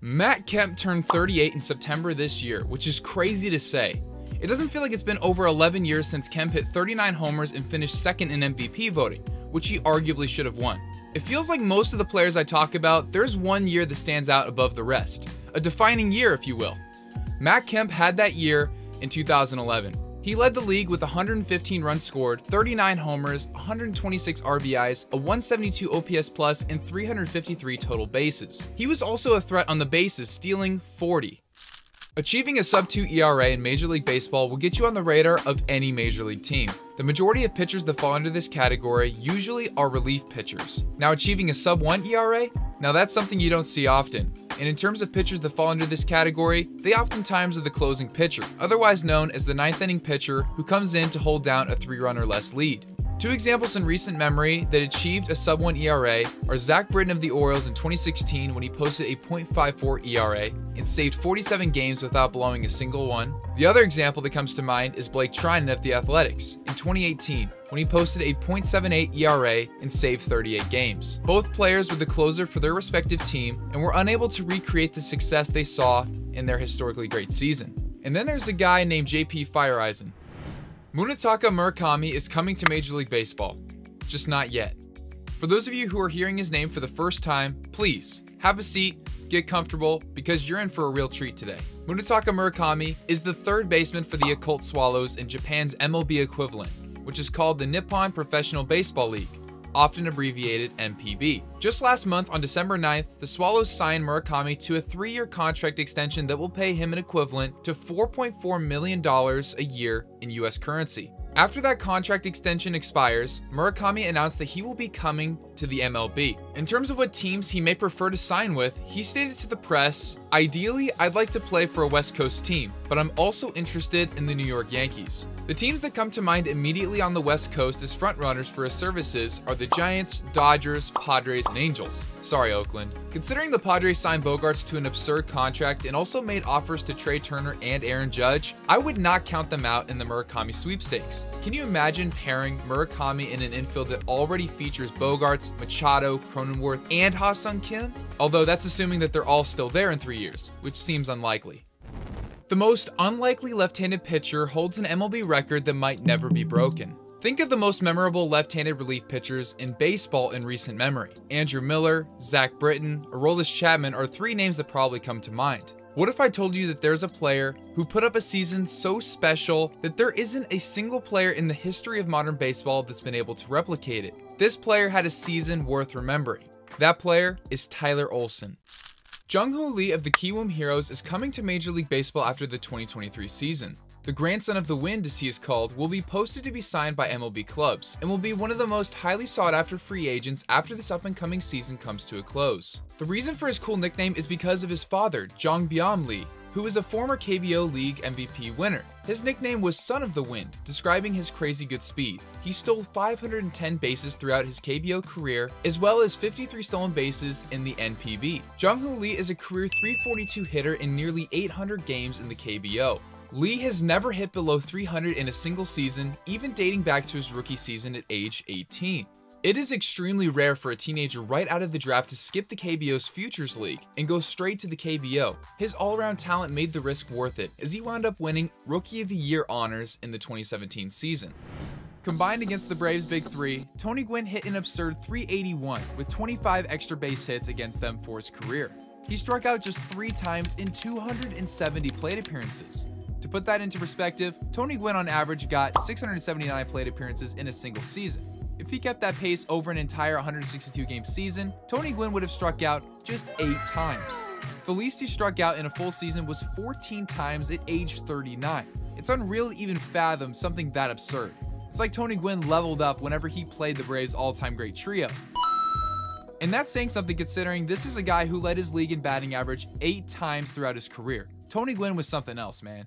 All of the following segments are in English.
Matt Kemp turned 38 in September this year, which is crazy to say. It doesn't feel like it's been over 11 years since Kemp hit 39 homers and finished second in MVP voting, which he arguably should have won. It feels like most of the players I talk about, there's one year that stands out above the rest. A defining year, if you will. Matt Kemp had that year in 2011. He led the league with 115 runs scored, 39 homers, 126 RBIs, a 172 OPS+, and 353 total bases. He was also a threat on the bases, stealing 40. Achieving a sub-2 ERA in Major League Baseball will get you on the radar of any Major League team. The majority of pitchers that fall under this category usually are relief pitchers. Now, achieving a sub-1 ERA? Now that's something you don't see often. And in terms of pitchers that fall under this category, they oftentimes are the closing pitcher, otherwise known as the ninth inning pitcher who comes in to hold down a 3-run or less lead. Two examples in recent memory that achieved a sub-1 ERA are Zach Britton of the Orioles in 2016 when he posted a .54 ERA and saved 47 games without blowing a single one. The other example that comes to mind is Blake Treinen of the Athletics in 2018 when he posted a .78 ERA and saved 38 games. Both players were the closer for their respective team and were unable to recreate the success they saw in their historically great season. And then there's a guy named JP Fireeisen. Munetaka Murakami is coming to Major League Baseball, just not yet. For those of you who are hearing his name for the first time, please have a seat, get comfortable, because you're in for a real treat today. Munetaka Murakami is the third baseman for the Occult Swallows in Japan's MLB equivalent, which is called the Nippon Professional Baseball League, often abbreviated NPB. Just last month on December 9th, the Swallows signed Murakami to a 3-year contract extension that will pay him an equivalent to $4.4 million a year in US currency. After that contract extension expires, Murakami announced that he will be coming to the MLB. In terms of what teams he may prefer to sign with, he stated to the press, "Ideally, I'd like to play for a West Coast team, but I'm also interested in the New York Yankees." The teams that come to mind immediately on the West Coast as frontrunners for his services are the Giants, Dodgers, Padres, and Angels. Sorry, Oakland. Considering the Padres signed Bogarts to an absurd contract and also made offers to Trey Turner and Aaron Judge, I would not count them out in the Murakami sweepstakes. Can you imagine pairing Murakami in an infield that already features Bogarts, Machado, Cronenworth, and Ha-Seong Kim? Although that's assuming that they're all still there in 3 years, which seems unlikely. The most unlikely left-handed pitcher holds an MLB record that might never be broken. Think of the most memorable left-handed relief pitchers in baseball in recent memory. Andrew Miller, Zach Britton, Aroldis Chapman are 3 names that probably come to mind. What if I told you that there's a player who put up a season so special that there isn't a single player in the history of modern baseball that's been able to replicate it? This player had a season worth remembering. That player is Tyler Olson. Jung-Hoo Lee of the Kiwoom Heroes is coming to Major League Baseball after the 2023 season. The grandson of the Wind, as he is called, will be posted to be signed by MLB clubs, and will be one of the most highly sought after free agents after this up-and-coming season comes to a close. The reason for his cool nickname is because of his father, Jong-Byom Lee, who is a former KBO League MVP winner. His nickname was Son of the Wind, describing his crazy good speed. He stole 510 bases throughout his KBO career, as well as 53 stolen bases in the NPB. Jung-Hoo Lee is a career .342 hitter in nearly 800 games in the KBO. Lee has never hit below 300 in a single season, even dating back to his rookie season at age 18. It is extremely rare for a teenager right out of the draft to skip the KBO's Futures League and go straight to the KBO. His all-around talent made the risk worth it, as he wound up winning Rookie of the Year honors in the 2017 season. Combined against the Braves' Big Three, Tony Gwynn hit an absurd .381 with 25 extra base hits against them for his career. He struck out just 3 times in 270 plate appearances. To put that into perspective, Tony Gwynn on average got 679 plate appearances in a single season. If he kept that pace over an entire 162-game season, Tony Gwynn would have struck out just 8 times. The least he struck out in a full season was 14 times at age 39. It's unreal to even fathom something that absurd. It's like Tony Gwynn leveled up whenever he played the Braves' all-time great trio. And that's saying something considering this is a guy who led his league in batting average 8 times throughout his career. Tony Gwynn was something else, man.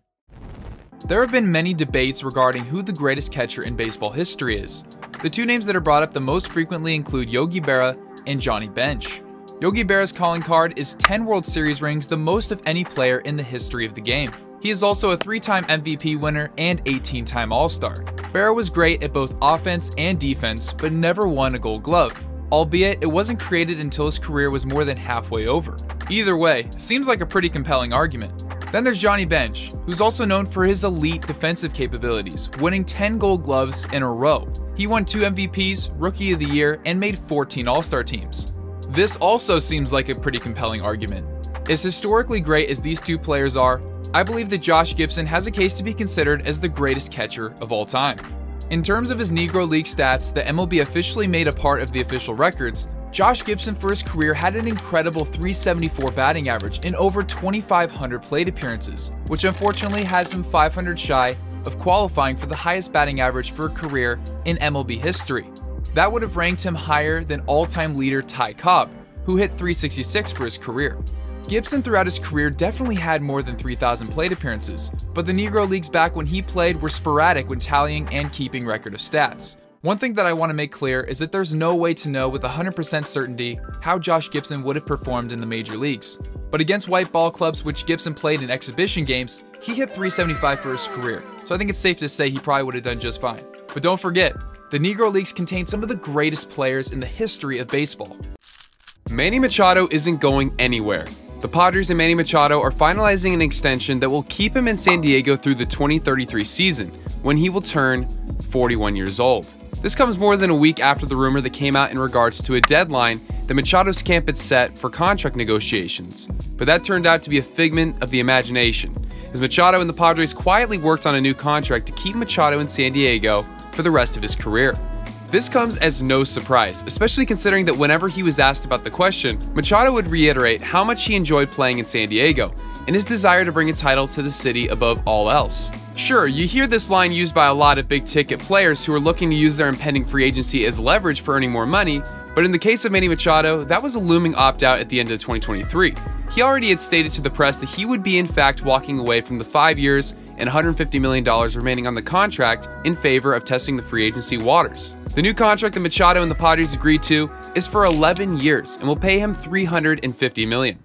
There have been many debates regarding who the greatest catcher in baseball history is. The 2 names that are brought up the most frequently include Yogi Berra and Johnny Bench. Yogi Berra's calling card is 10 World Series rings, the most of any player in the history of the game. He is also a 3-time MVP winner and 18-time All-Star. Berra was great at both offense and defense, but never won a Gold Glove. albeit it wasn't created until his career was more than halfway over. Either way, seems like a pretty compelling argument. Then there's Johnny Bench, who's also known for his elite defensive capabilities, winning 10 Gold Gloves in a row. He won 2 MVPs, Rookie of the Year, and made 14 All-Star teams. This also seems like a pretty compelling argument. As historically great as these two players are, I believe that Josh Gibson has a case to be considered as the greatest catcher of all time. In terms of his Negro League stats that MLB officially made a part of the official records, Josh Gibson for his career had an incredible .374 batting average in over 2,500 plate appearances, which unfortunately has him 500 shy of qualifying for the highest batting average for a career in MLB history. That would have ranked him higher than all-time leader Ty Cobb, who hit .366 for his career. Gibson throughout his career definitely had more than 3,000 plate appearances, but the Negro Leagues back when he played were sporadic when tallying and keeping record of stats. One thing that I want to make clear is that there's no way to know with 100% certainty how Josh Gibson would have performed in the major leagues. But against white ball clubs which Gibson played in exhibition games, he hit .375 for his career, so I think it's safe to say he probably would have done just fine. But don't forget, the Negro Leagues contain some of the greatest players in the history of baseball. Manny Machado isn't going anywhere. The Padres and Manny Machado are finalizing an extension that will keep him in San Diego through the 2033 season, when he will turn 41 years old. This comes more than a week after the rumor that came out in regards to a deadline that Machado's camp had set for contract negotiations. But that turned out to be a figment of the imagination, as Machado and the Padres quietly worked on a new contract to keep Machado in San Diego for the rest of his career. This comes as no surprise, especially considering that whenever he was asked about the question, Machado would reiterate how much he enjoyed playing in San Diego and his desire to bring a title to the city above all else. Sure, you hear this line used by a lot of big-ticket players who are looking to use their impending free agency as leverage for earning more money, but in the case of Manny Machado, that was a looming opt-out at the end of 2023. He already had stated to the press that he would be in fact walking away from the 5 years and $150 million remaining on the contract in favor of testing the free agency waters. The new contract that Machado and the Padres agreed to is for 11 years and will pay him $350 million.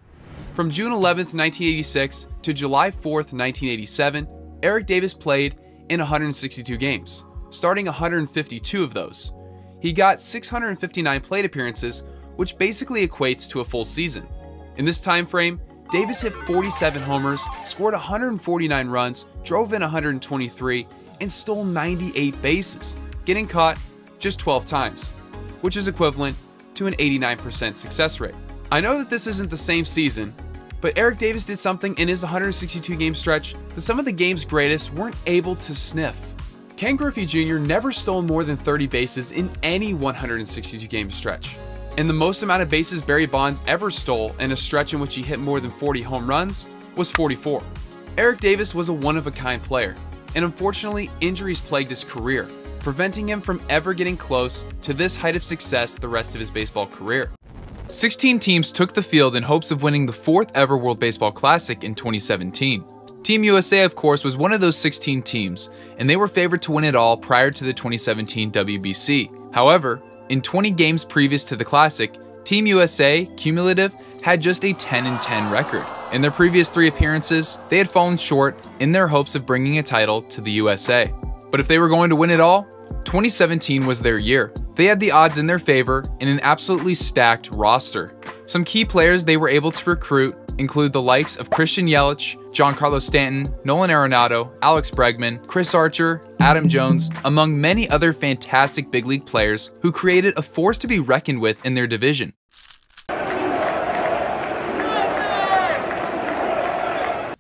From June 11th, 1986 to July 4th, 1987, Eric Davis played in 162 games, starting 152 of those. He got 659 plate appearances, which basically equates to a full season. In this time frame, Davis hit 47 homers, scored 149 runs, drove in 123, and stole 98 bases, getting caught just 12 times, which is equivalent to an 89% success rate. I know that this isn't the same season, but Eric Davis did something in his 162 game stretch that some of the game's greatest weren't able to sniff. Ken Griffey Jr. never stole more than 30 bases in any 162 game stretch, and the most amount of bases Barry Bonds ever stole in a stretch in which he hit more than 40 home runs was 44. Eric Davis was a one-of-a-kind player, and unfortunately injuries plagued his career, preventing him from ever getting close to this height of success the rest of his baseball career. 16 teams took the field in hopes of winning the 4th ever World Baseball Classic in 2017. Team USA, of course, was one of those 16 teams, and they were favored to win it all prior to the 2017 WBC. However, in 20 games previous to the Classic, Team USA, cumulative, had just a 10-10 record. In their previous 3 appearances, they had fallen short in their hopes of bringing a title to the USA. But if they were going to win it all, 2017 was their year. They had the odds in their favor in an absolutely stacked roster. Some key players they were able to recruit include the likes of Christian Yelich, Giancarlo Stanton, Nolan Arenado, Alex Bregman, Chris Archer, Adam Jones, among many other fantastic big league players who created a force to be reckoned with in their division.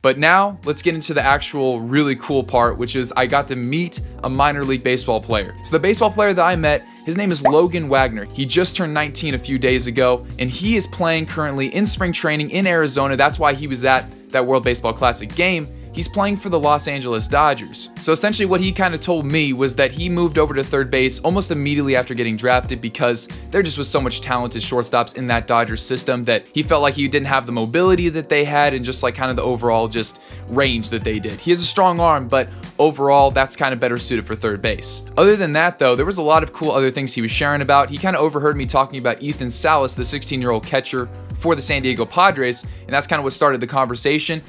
But now, let's get into the actual really cool part, which is I got to meet a minor league baseball player. So the baseball player that I met, his name is Logan Wagner. He just turned 19 a few days ago, and he is playing currently in spring training in Arizona. That's why he was at that World Baseball Classic game. He's playing for the Los Angeles Dodgers. So essentially what he kind of told me was that he moved over to third base almost immediately after getting drafted because there just was so much talented shortstops in that Dodgers system that he felt like he didn't have the mobility that they had and just like kind of the overall just range that they did. He has a strong arm, but overall that's kind of better suited for third base. Other than that though, there was a lot of cool other things he was sharing about. He kind of overheard me talking about Ethan Salas, the 16-year-old catcher for the San Diego Padres, and that's kind of what started the conversation.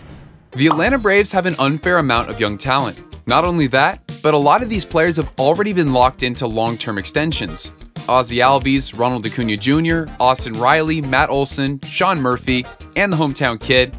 The Atlanta Braves have an unfair amount of young talent. Not only that, but a lot of these players have already been locked into long-term extensions. Ozzie Albies, Ronald Acuna Jr., Austin Riley, Matt Olson, Sean Murphy, and the hometown kid,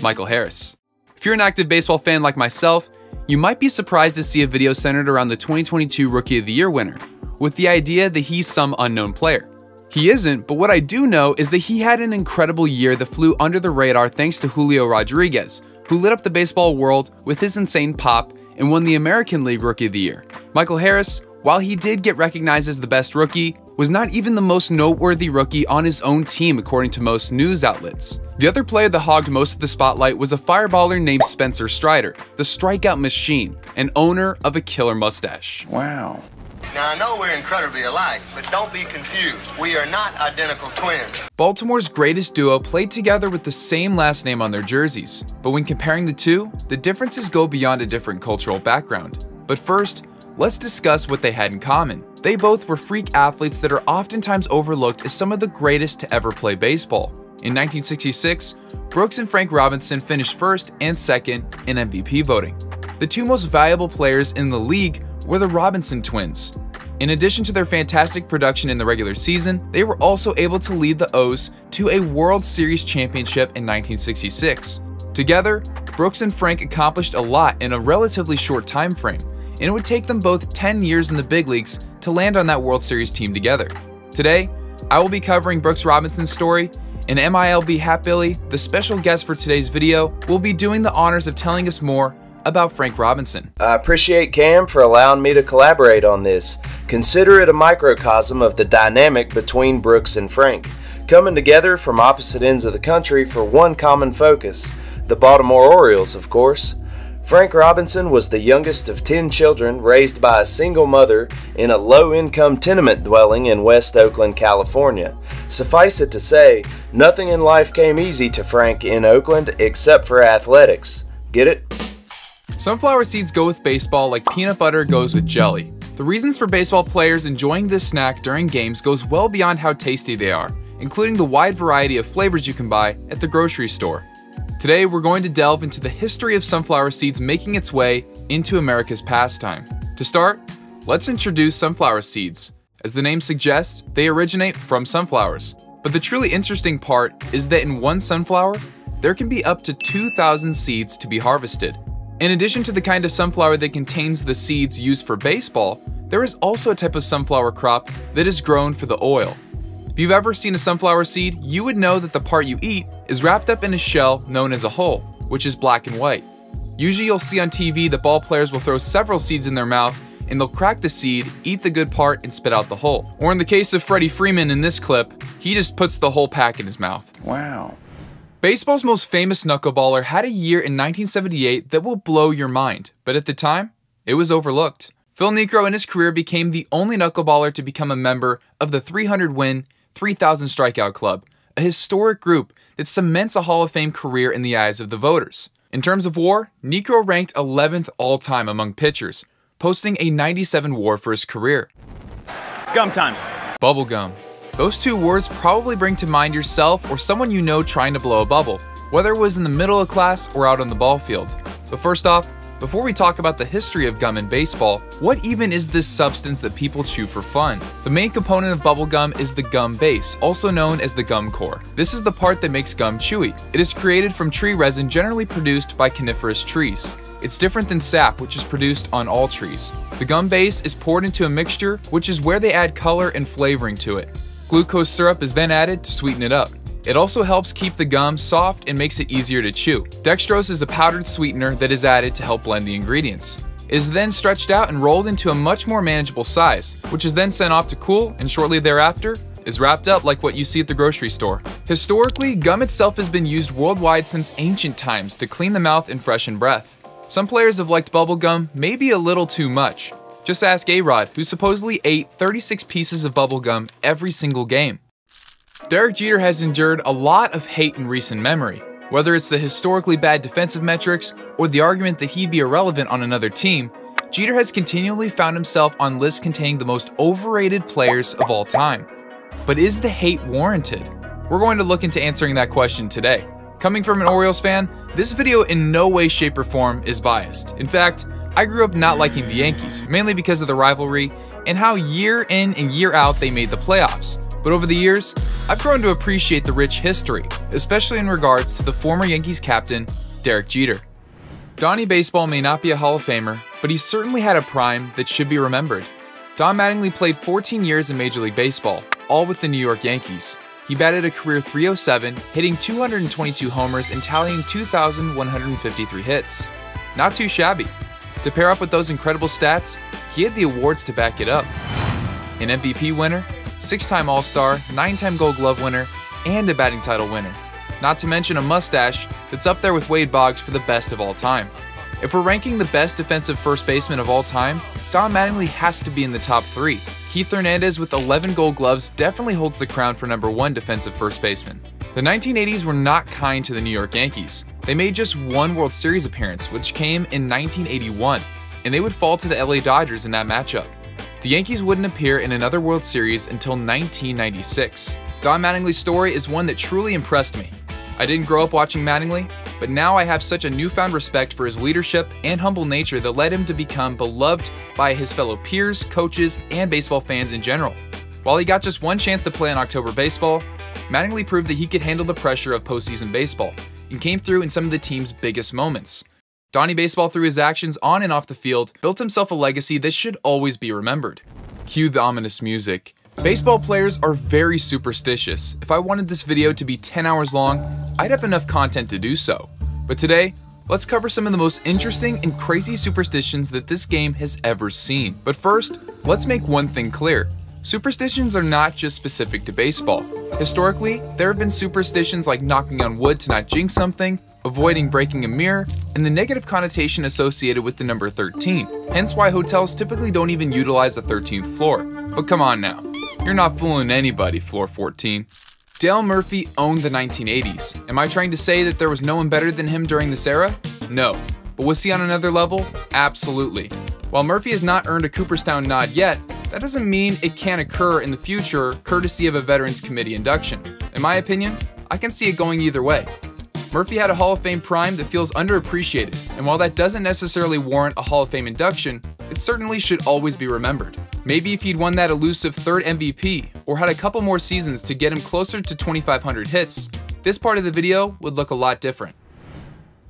Michael Harris. If you're an active baseball fan like myself, you might be surprised to see a video centered around the 2022 Rookie of the Year winner, with the idea that he's some unknown player. He isn't, but what I do know is that he had an incredible year that flew under the radar thanks to Julio Rodriguez, who lit up the baseball world with his insane pop and won the American League Rookie of the Year. Michael Harris, while he did get recognized as the best rookie, was not even the most noteworthy rookie on his own team according to most news outlets. The other player that hogged most of the spotlight was a fireballer named Spencer Strider, the strikeout machine, and owner of a killer mustache. Wow. Now, I know we're incredibly alike, but don't be confused. We are not identical twins. Baltimore's greatest duo played together with the same last name on their jerseys, but when comparing the two, the differences go beyond a different cultural background. But first, let's discuss what they had in common. They both were freak athletes that are oftentimes overlooked as some of the greatest to ever play baseball. In 1966, Brooks and Frank Robinson finished first and second in MVP voting. The two most valuable players in the league were the Robinson twins. In addition to their fantastic production in the regular season, they were also able to lead the O's to a World Series championship in 1966. Together, Brooks and Frank accomplished a lot in a relatively short time frame, and it would take them both 10 years in the big leagues to land on that World Series team together. Today, I will be covering Brooks Robinson's story, and MILB Hat Billy, the special guest for today's video, will be doing the honors of telling us more about Frank Robinson. I appreciate Cam for allowing me to collaborate on this. Consider it a microcosm of the dynamic between Brooks and Frank, coming together from opposite ends of the country for one common focus, the Baltimore Orioles, of course. Frank Robinson was the youngest of 10 children raised by a single mother in a low-income tenement dwelling in West Oakland, California. Suffice it to say, nothing in life came easy to Frank in Oakland except for athletics. Get it? Sunflower seeds go with baseball like peanut butter goes with jelly. The reasons for baseball players enjoying this snack during games goes well beyond how tasty they are, including the wide variety of flavors you can buy at the grocery store. Today, we're going to delve into the history of sunflower seeds making its way into America's pastime. To start, let's introduce sunflower seeds. As the name suggests, they originate from sunflowers. But the truly interesting part is that in one sunflower, there can be up to 2,000 seeds to be harvested. In addition to the kind of sunflower that contains the seeds used for baseball, there is also a type of sunflower crop that is grown for the oil. If you've ever seen a sunflower seed, you would know that the part you eat is wrapped up in a shell known as a hull, which is black and white. Usually you'll see on TV that ball players will throw several seeds in their mouth and they'll crack the seed, eat the good part, and spit out the hull. Or in the case of Freddie Freeman in this clip, he just puts the whole pack in his mouth. Wow. Baseball's most famous knuckleballer had a year in 1978 that will blow your mind, but at the time, it was overlooked. Phil Niekro in his career became the only knuckleballer to become a member of the 300-win, 3,000 strikeout club, a historic group that cements a Hall of Fame career in the eyes of the voters. In terms of WAR, Niekro ranked 11th all-time among pitchers, posting a 97 WAR for his career. It's gum time. Bubblegum. Those two words probably bring to mind yourself or someone you know trying to blow a bubble, whether it was in the middle of class or out on the ball field. But first off, before we talk about the history of gum in baseball, what even is this substance that people chew for fun? The main component of bubblegum is the gum base, also known as the gum core. This is the part that makes gum chewy. It is created from tree resin generally produced by coniferous trees. It's different than sap, which is produced on all trees. The gum base is poured into a mixture, which is where they add color and flavoring to it. Glucose syrup is then added to sweeten it up. It also helps keep the gum soft and makes it easier to chew. Dextrose is a powdered sweetener that is added to help blend the ingredients. It is then stretched out and rolled into a much more manageable size, which is then sent off to cool and shortly thereafter is wrapped up like what you see at the grocery store. Historically, gum itself has been used worldwide since ancient times to clean the mouth and freshen breath. Some players have liked bubblegum maybe a little too much. Just ask A-Rod, who supposedly ate 36 pieces of bubblegum every single game. Derek Jeter has endured a lot of hate in recent memory. Whether it's the historically bad defensive metrics or the argument that he'd be irrelevant on another team, Jeter has continually found himself on lists containing the most overrated players of all time. But is the hate warranted? We're going to look into answering that question today. Coming from an Orioles fan, this video in no way, shape, or form is biased. In fact, I grew up not liking the Yankees, mainly because of the rivalry and how year in and year out they made the playoffs. But over the years, I've grown to appreciate the rich history, especially in regards to the former Yankees captain, Derek Jeter. Donnie Baseball may not be a Hall of Famer, but he certainly had a prime that should be remembered. Don Mattingly played 14 years in Major League Baseball, all with the New York Yankees. He batted a career .307, hitting 222 homers and tallying 2,153 hits. Not too shabby. To pair up with those incredible stats, he had the awards to back it up. An MVP winner, 6-time All-Star, 9-time Gold Glove winner, and a batting title winner. Not to mention a mustache that's up there with Wade Boggs for the best of all time. If we're ranking the best defensive first baseman of all time, Don Mattingly has to be in the top 3. Keith Hernandez with 11 Gold Gloves definitely holds the crown for #1 defensive first baseman. The 1980s were not kind to the New York Yankees. They made just one World Series appearance, which came in 1981, and they would fall to the LA Dodgers in that matchup. The Yankees wouldn't appear in another World Series until 1996. Don Mattingly's story is one that truly impressed me. I didn't grow up watching Mattingly, but now I have such a newfound respect for his leadership and humble nature that led him to become beloved by his fellow peers, coaches, and baseball fans in general. While he got just one chance to play in October baseball, Mattingly proved that he could handle the pressure of postseason baseball and came through in some of the team's biggest moments. Donnie Baseball, through his actions on and off the field, built himself a legacy that should always be remembered. Cue the ominous music. Baseball players are very superstitious. If I wanted this video to be 10 hours long, I'd have enough content to do so. But today, let's cover some of the most interesting and crazy superstitions that this game has ever seen. But first, let's make one thing clear. Superstitions are not just specific to baseball. Historically, there have been superstitions like knocking on wood to not jinx something, avoiding breaking a mirror, and the negative connotation associated with the number 13. Hence why hotels typically don't even utilize the 13th floor. But come on now, you're not fooling anybody, floor 14. Dale Murphy owned the 1980s. Am I trying to say that there was no one better than him during this era? No. But was he on another level? Absolutely. While Murphy has not earned a Cooperstown nod yet, that doesn't mean it can't occur in the future courtesy of a Veterans Committee induction. In my opinion, I can see it going either way. Murphy had a Hall of Fame prime that feels underappreciated, and while that doesn't necessarily warrant a Hall of Fame induction, it certainly should always be remembered. Maybe if he'd won that elusive 3rd MVP, or had a couple more seasons to get him closer to 2,500 hits, this part of the video would look a lot different.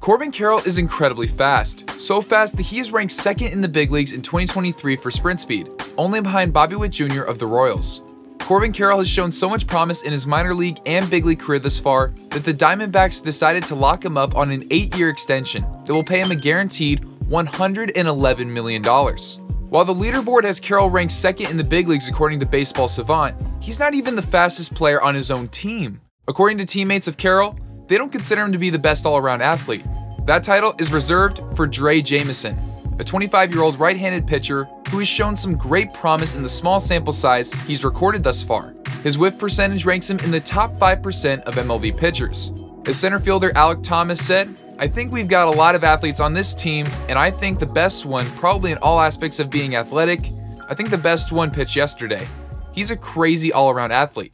Corbin Carroll is incredibly fast, so fast that he is ranked 2nd in the big leagues in 2023 for sprint speed, only behind Bobby Witt Jr. of the Royals. Corbin Carroll has shown so much promise in his minor league and big league career thus far that the Diamondbacks decided to lock him up on an 8-year extension that will pay him a guaranteed $111 million. While the leaderboard has Carroll ranked 2nd in the big leagues according to Baseball Savant, he's not even the fastest player on his own team. According to teammates of Carroll, they don't consider him to be the best all-around athlete. That title is reserved for Dre Jameson, a 25-year-old right-handed pitcher who has shown some great promise in the small sample size he's recorded thus far. His whiff percentage ranks him in the top 5% of MLB pitchers. As center fielder Alec Thomas said, "I think we've got a lot of athletes on this team, and I think the best one, probably in all aspects of being athletic, I think the best one pitched yesterday. He's a crazy all-around athlete."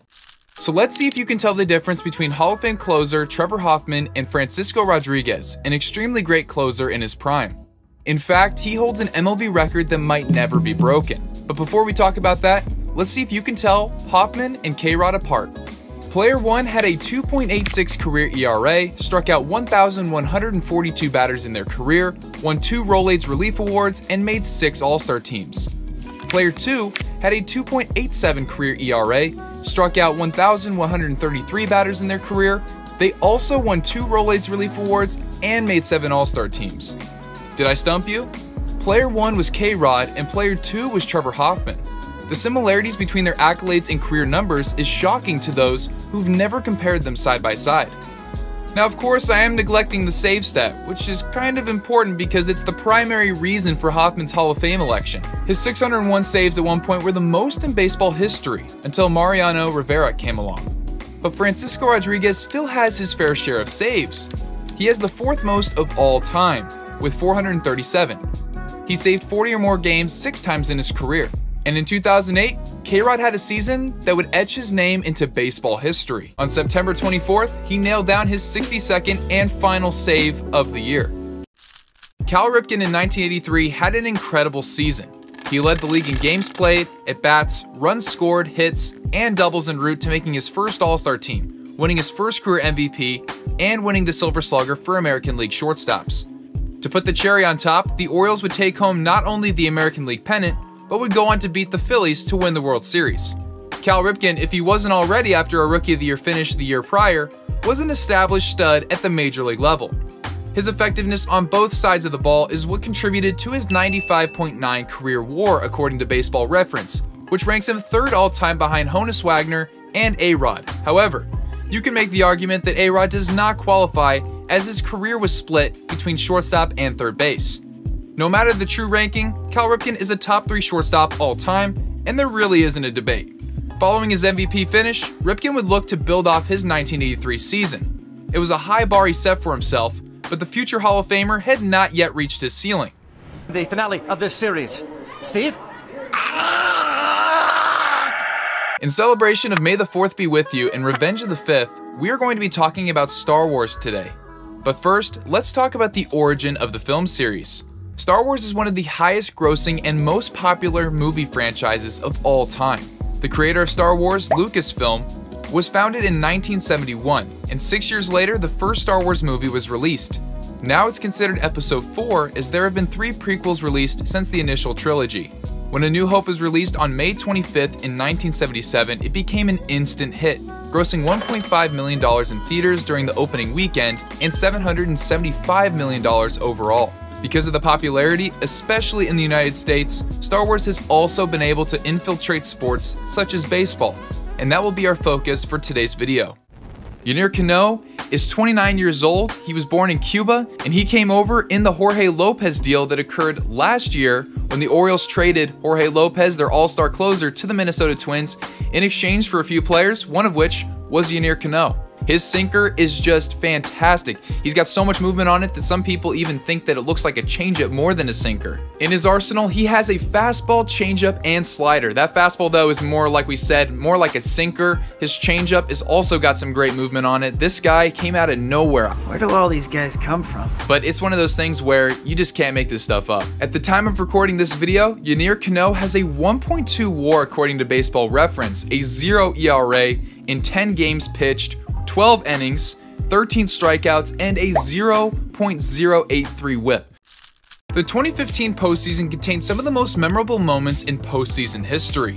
So let's see if you can tell the difference between Hall of Fame closer Trevor Hoffman and Francisco Rodriguez, an extremely great closer in his prime. In fact, he holds an MLB record that might never be broken. But before we talk about that, let's see if you can tell Hoffman and K-Rod apart. Player 1 had a 2.86 career ERA, struck out 1,142 batters in their career, won 2 Rolaids Relief Awards, and made 6 All-Star teams. Player 2 had a 2.87 career ERA, struck out 1,133 batters in their career. They also won 2 Rolaids Relief Awards and made 7 All-Star teams. Did I stump you? Player 1 was K-Rod and Player 2 was Trevor Hoffman. The similarities between their accolades and career numbers is shocking to those who've never compared them side by side. Now, of course, I am neglecting the save stat, which is kind of important because it's the primary reason for Hoffman's Hall of Fame election. His 601 saves at one point were the most in baseball history until Mariano Rivera came along. But Francisco Rodriguez still has his fair share of saves. He has the 4th most of all time, with 437. He saved 40 or more games 6 times in his career. And in 2008, K-Rod had a season that would etch his name into baseball history. On September 24th, he nailed down his 62nd and final save of the year. Cal Ripken in 1983 had an incredible season. He led the league in games played, at-bats, runs scored, hits, and doubles en route to making his first All-Star team, winning his first career MVP, and winning the Silver Slugger for American League shortstops. To put the cherry on top, the Orioles would take home not only the American League pennant, but would go on to beat the Phillies to win the World Series. Cal Ripken, if he wasn't already after a Rookie of the Year finish the year prior, was an established stud at the major league level. His effectiveness on both sides of the ball is what contributed to his 95.9 career WAR according to Baseball Reference, which ranks him third all-time behind Honus Wagner and A-Rod. However, you can make the argument that A-Rod does not qualify as his career was split between shortstop and third base. No matter the true ranking, Cal Ripken is a top 3 shortstop all time, and there really isn't a debate. Following his MVP finish, Ripken would look to build off his 1983 season. It was a high bar he set for himself, but the future Hall of Famer had not yet reached his ceiling. The finale of this series. Steve? In celebration of May the 4th be with you and Revenge of the 5th, we are going to be talking about Star Wars today. But first, let's talk about the origin of the film series. Star Wars is one of the highest grossing and most popular movie franchises of all time. The creator of Star Wars, Lucasfilm, was founded in 1971, and 6 years later the first Star Wars movie was released. Now it's considered Episode 4 as there have been 3 prequels released since the initial trilogy. When A New Hope was released on May 25th in 1977, it became an instant hit, grossing $1.5 million in theaters during the opening weekend and $775 million overall. Because of the popularity, especially in the United States, Star Wars has also been able to infiltrate sports such as baseball, and that will be our focus for today's video. Yennier Cano is 29 years old, he was born in Cuba, and he came over in the Jorge Lopez deal that occurred last year when the Orioles traded Jorge Lopez, their all-star closer, to the Minnesota Twins in exchange for a few players, one of which was Yennier Cano. His sinker is just fantastic. He's got so much movement on it that some people even think that it looks like a changeup more than a sinker. In his arsenal, he has a fastball, changeup, and slider. That fastball, though, is more, like we said, more like a sinker. His changeup has also got some great movement on it. This guy came out of nowhere. Where do all these guys come from? But it's one of those things where you just can't make this stuff up. At the time of recording this video, Yennier Cano has a 1.2 WAR according to Baseball Reference, a 0 ERA in 10 games pitched, 12 innings, 13 strikeouts, and a 0.083 whip. The 2015 postseason contained some of the most memorable moments in postseason history.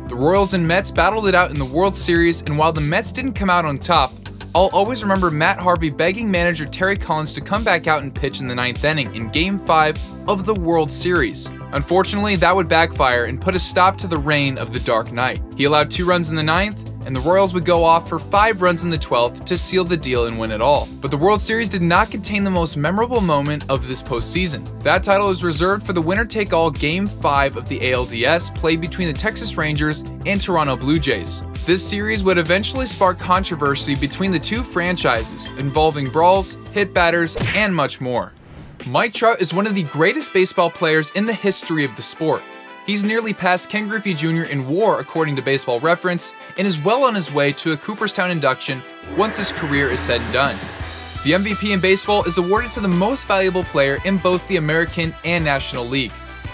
The Royals and Mets battled it out in the World Series, and while the Mets didn't come out on top, I'll always remember Matt Harvey begging manager Terry Collins to come back out and pitch in the 9th inning in Game 5 of the World Series. Unfortunately, that would backfire and put a stop to the reign of the Dark Knight. He allowed 2 runs in the 9th, and the Royals would go off for 5 runs in the 12th to seal the deal and win it all. But the World Series did not contain the most memorable moment of this postseason. That title is reserved for the winner-take-all Game 5 of the ALDS played between the Texas Rangers and Toronto Blue Jays. This series would eventually spark controversy between the two franchises, involving brawls, hit batters, and much more. Mike Trout is one of the greatest baseball players in the history of the sport. He's nearly passed Ken Griffey Jr. in WAR according to Baseball Reference, and is well on his way to a Cooperstown induction once his career is said and done. The MVP in baseball is awarded to the most valuable player in both the American and National League.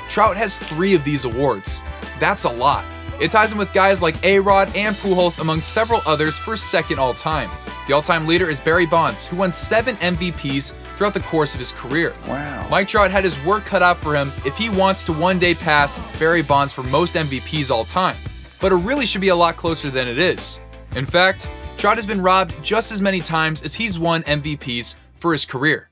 Trout has 3 of these awards. That's a lot. It ties him with guys like A-Rod and Pujols among several others for second all-time. The all-time leader is Barry Bonds, who won 7 MVPs throughout the course of his career. Wow. Mike Trout had his work cut out for him if he wants to one day pass Barry Bonds for most MVPs all time. But it really should be a lot closer than it is. In fact, Trout has been robbed just as many times as he's won MVPs for his career.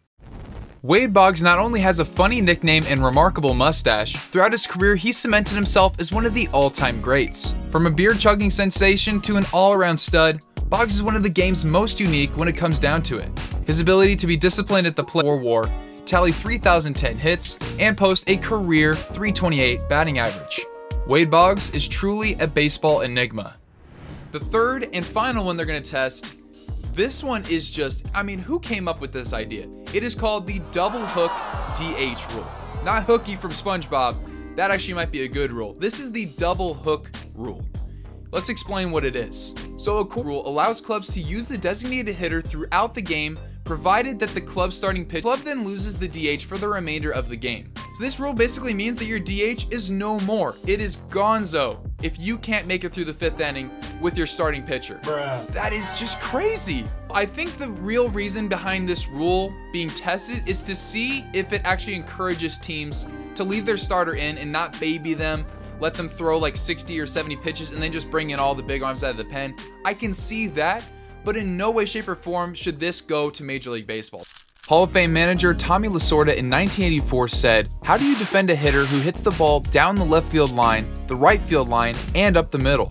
Wade Boggs not only has a funny nickname and remarkable mustache, throughout his career he cemented himself as one of the all-time greats. From a beer-chugging sensation to an all-around stud, Boggs is one of the game's most unique when it comes down to it. His ability to be disciplined at the plate for WAR, tally 3,010 hits, and post a career .328 batting average. Wade Boggs is truly a baseball enigma. The third and final one they're going to test, this one is just, who came up with this idea? It is called the double hook DH rule. Not Hooky from SpongeBob, that actually might be a good rule. This is the double hook rule. Let's explain what it is. So a rule allows clubs to use the designated hitter throughout the game, provided that the club starting pitcher club then loses the DH for the remainder of the game. So this rule basically means that your DH is no more. It is gonzo if you can't make it through the 5th inning with your starting pitcher. Bruh. That is just crazy. I think the real reason behind this rule being tested is to see if it actually encourages teams to leave their starter in and not baby them, let them throw like 60 or 70 pitches and then just bring in all the big arms out of the pen. I can see that, but in no way, shape, or form should this go to Major League Baseball. Hall of Fame manager Tommy Lasorda in 1984 said, "How do you defend a hitter who hits the ball down the left field line, the right field line, and up the middle?"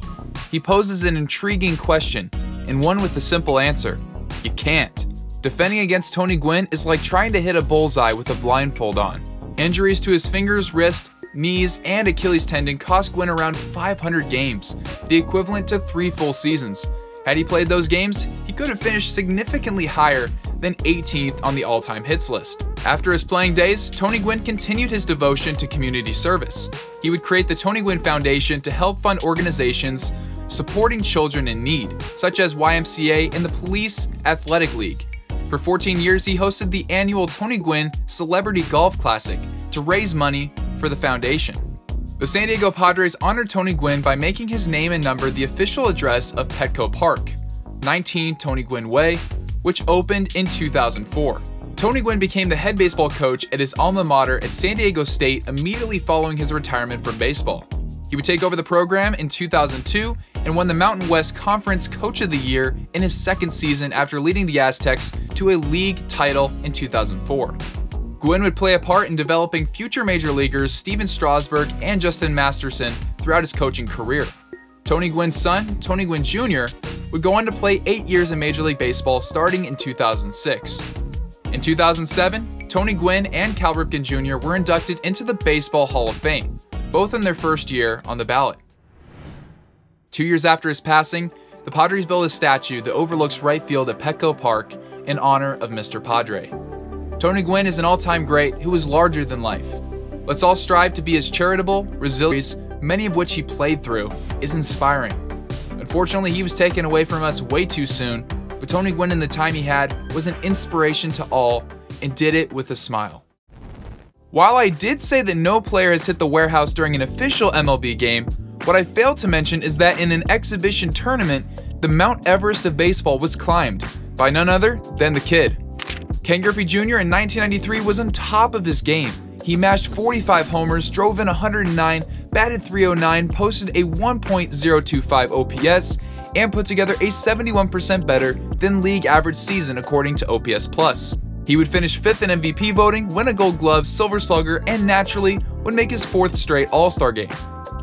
He poses an intriguing question, and one with a simple answer. You can't. Defending against Tony Gwynn is like trying to hit a bullseye with a blindfold on. Injuries to his fingers, wrist, knees, and Achilles tendon cost Gwynn around 500 games, the equivalent to 3 full seasons. Had he played those games, he could have finished significantly higher than 18th on the all-time hits list. After his playing days, Tony Gwynn continued his devotion to community service. He would create the Tony Gwynn Foundation to help fund organizations supporting children in need, such as YMCA and the Police Athletic League. For 14 years, he hosted the annual Tony Gwynn Celebrity Golf Classic to raise money for the foundation. The San Diego Padres honored Tony Gwynn by making his name and number the official address of Petco Park, 19 Tony Gwynn Way, which opened in 2004. Tony Gwynn became the head baseball coach at his alma mater at San Diego State immediately following his retirement from baseball. He would take over the program in 2002 and won the Mountain West Conference Coach of the Year in his 2nd season after leading the Aztecs to a league title in 2004. Gwynn would play a part in developing future major leaguers Steven Strasburg and Justin Masterson throughout his coaching career. Tony Gwynn's son, Tony Gwynn Jr., would go on to play 8 years in Major League Baseball starting in 2006. In 2007, Tony Gwynn and Cal Ripken Jr. were inducted into the Baseball Hall of Fame, both in their first year on the ballot. 2 years after his passing, the Padres built a statue that overlooks right field at Petco Park in honor of Mr. Padre. Tony Gwynn is an all-time great who is larger than life. Let's all strive to be as charitable, resilient, many of which he played through, is inspiring. Unfortunately, he was taken away from us way too soon, but Tony Gwynn in the time he had was an inspiration to all and did it with a smile. While I did say that no player has hit the warehouse during an official MLB game, what I failed to mention is that in an exhibition tournament, the Mount Everest of baseball was climbed by none other than the kid. Ken Griffey Jr. in 1993 was on top of his game. He mashed 45 homers, drove in 109, batted .309, posted a 1.025 OPS, and put together a 71% better than league average season according to OPS+. He would finish 5th in MVP voting, win a Gold Glove, Silver Slugger, and naturally would make his 4th straight All-Star game.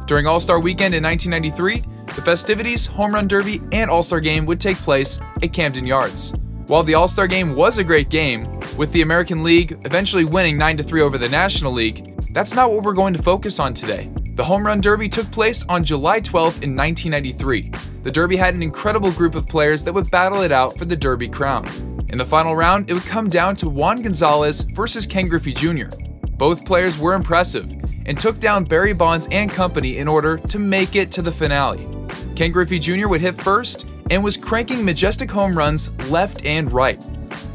During All-Star Weekend in 1993, the festivities, Home Run Derby, and All-Star Game would take place at Camden Yards. While the All-Star Game was a great game, with the American League eventually winning 9-3 over the National League, that's not what we're going to focus on today. The Home Run Derby took place on July 12th in 1993. The Derby had an incredible group of players that would battle it out for the Derby crown. In the final round, it would come down to Juan Gonzalez versus Ken Griffey Jr. Both players were impressive and took down Barry Bonds and company in order to make it to the finale. Ken Griffey Jr. would hit first and was cranking majestic home runs left and right.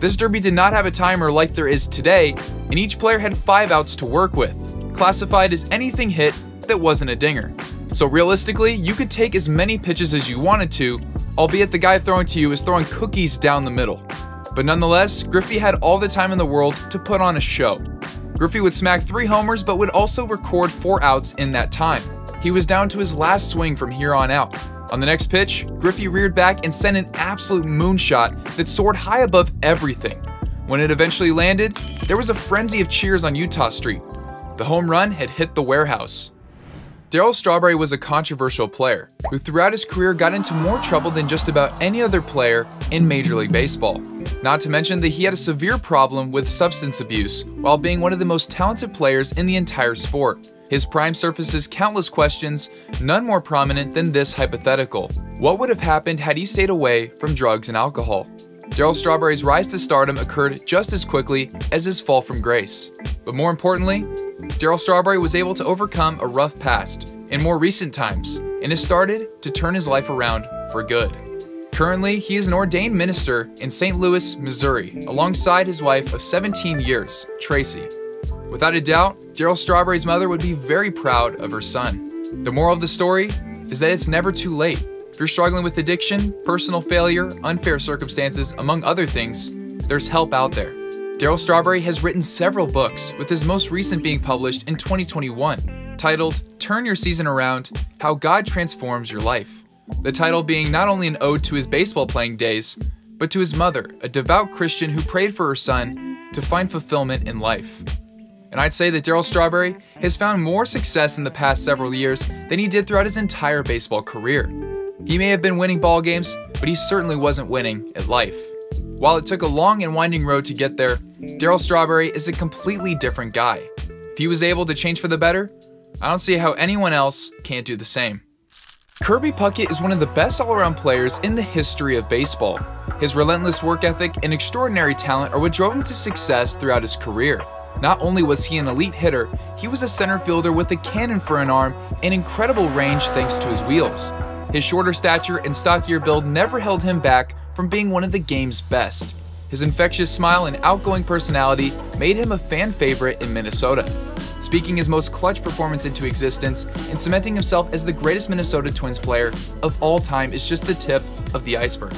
This derby did not have a timer like there is today, and each player had 5 outs to work with, classified as anything hit that wasn't a dinger. So realistically, you could take as many pitches as you wanted to, albeit the guy throwing to you is throwing cookies down the middle. But nonetheless, Griffey had all the time in the world to put on a show. Griffey would smack 3 homers but would also record 4 outs in that time. He was down to his last swing from here on out. On the next pitch, Griffey reared back and sent an absolute moonshot that soared high above everything. When it eventually landed, there was a frenzy of cheers on Utah Street. The home run had hit the warehouse. Darryl Strawberry was a controversial player who throughout his career got into more trouble than just about any other player in Major League Baseball. Not to mention that he had a severe problem with substance abuse while being one of the most talented players in the entire sport. His prime surfaces countless questions, none more prominent than this hypothetical. What would have happened had he stayed away from drugs and alcohol? Darryl Strawberry's rise to stardom occurred just as quickly as his fall from grace. But more importantly, Darryl Strawberry was able to overcome a rough past in more recent times and has started to turn his life around for good. Currently, he is an ordained minister in St. Louis, Missouri, alongside his wife of 17 years, Tracy. Without a doubt, Darryl Strawberry's mother would be very proud of her son. The moral of the story is that it's never too late. If you're struggling with addiction, personal failure, unfair circumstances, among other things, there's help out there. Darryl Strawberry has written several books, with his most recent being published in 2021, titled Turn Your Season Around: How God Transforms Your Life. The title being not only an ode to his baseball playing days, but to his mother, a devout Christian who prayed for her son to find fulfillment in life. And I'd say that Darryl Strawberry has found more success in the past several years than he did throughout his entire baseball career. He may have been winning ball games, but he certainly wasn't winning at life. While it took a long and winding road to get there, Darryl Strawberry is a completely different guy. If he was able to change for the better, I don't see how anyone else can't do the same. Kirby Puckett is one of the best all-around players in the history of baseball. His relentless work ethic and extraordinary talent are what drove him to success throughout his career. Not only was he an elite hitter, he was a center fielder with a cannon for an arm and incredible range thanks to his wheels. His shorter stature and stockier build never held him back from being one of the game's best. His infectious smile and outgoing personality made him a fan favorite in Minnesota, speaking his most clutch performance into existence and cementing himself as the greatest Minnesota Twins player of all time is just the tip of the iceberg.